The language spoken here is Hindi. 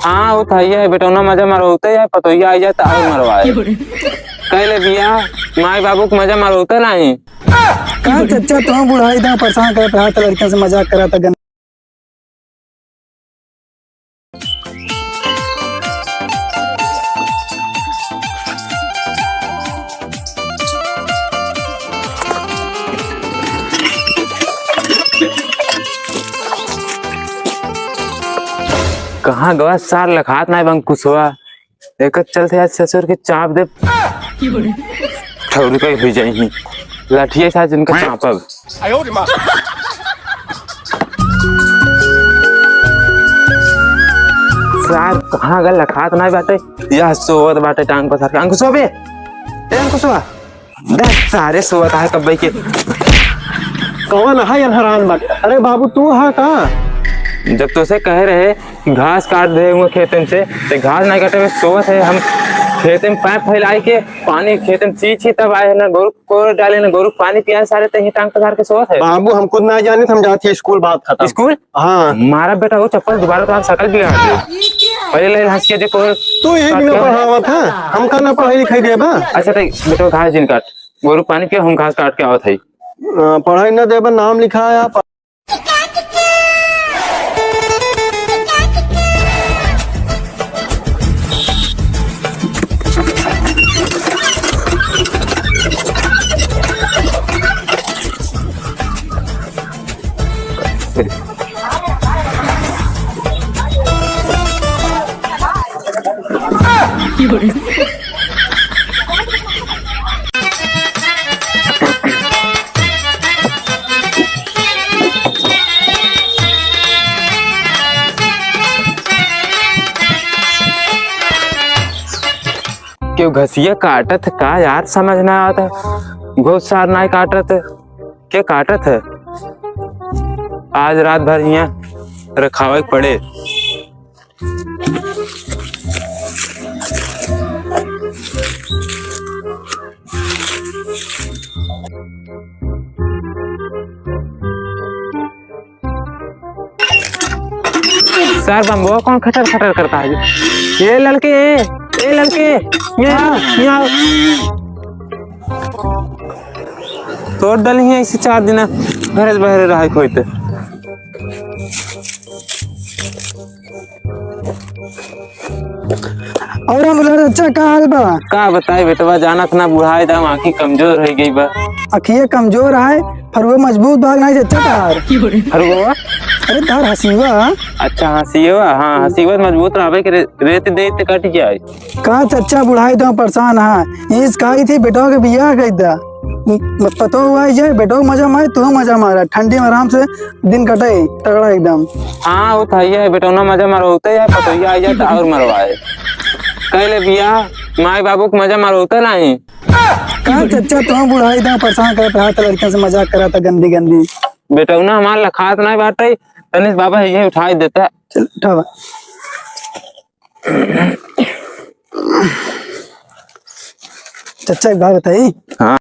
हाँ वो था ये बेटा ना मजा मारोते है पतोया आ जाता और मरवाए कहले बिया माई बाबू को मजा मारोते नहीं कहा चचा तुम बुढ़ाई था परेशान करत रहा था लड़कियों से मजाक करा था। कहाँ गवा सार लखात नहीं बंग कुछ हुआ एक चलते आज ससुर के चाप दे ठौरी कहीं हुई जाएगी लाठिया था जिनका चापब सार कहाँ गल लखात नहीं बाटे यह सोवत बाटे टांग पसार के अंकुशवा बे ए अंकुशवा दस सारे सोवत है कब्बई के कौन है हरान बात। अरे बाबू तू है कहाँ? जब तो से कह रहे कि घास काट दे हुए खेतन से तो घास नहीं काटे हुए सोवत है हम खेते में पाइप फैलाई के पानी खेते में चीची तब आए ना गोरु को डाले ना गोरु पानी पिया सारे तही टांग पसार के सोवत है। बाबू हम खुद ना जाने हम जाते स्कूल बात खत्म। स्कूल हाँ मारा बेटा वो चप्पल दोबारा तो आप शकल बिगाड़ दे पहले ले हंस के देखो तू एक दिन पढ़ावत है हम करना पढ़ाई लिखाई देबा। अच्छा तो बेटा घास जिन काट गोरु पानी पिया हम घास काट के आवत है पढ़ाई न देबा नाम लिखा है। क्यों घसिया काटत का यार समझ ना आता घोष सार ना काटत क्या काटत है आज रात भर यहाँ रखावे पड़े। सर बम्बुआ कौन खटर खटर करता है ये लड़के यहाँ तोड़ डली है इसी 4 दिन भरे बहरे रहा खोते और हम अच्छा का हाल बा का बताए बेटवा जानत ना बुढ़ाई दम आँखी कमजोर रह गई बा अखिए कमजोर है फरुआ मजबूत भाग नहीं अच्छा तार फरुआ अरे तार हसीवा अच्छा हसीवा हाँ हसीवा मजबूत रहे के रेत देते कट जाए का चचा बुढ़ाई तो परेशान है इस कही थी बेटो के बियाह कही था पतो हुआ है बेटो मजा मारे तू मजा मारा ठंडी में आराम से दिन कटे तगड़ा एकदम। हाँ वो था ये बेटो ना मजा मारोते है पतोया आ जाता और मरवाए कहले बिया माई बाबू को मजा मारोते नहीं का चचा तुम बुढ़ाई था परेशान करत रहा था लड़कियों से मजाक करा था गंदी गंदी बेटा ना हमारा लखात नहीं बाटे तनिष बाबा ये उठा देता है चल उठावा चचा एक बात बताई। हाँ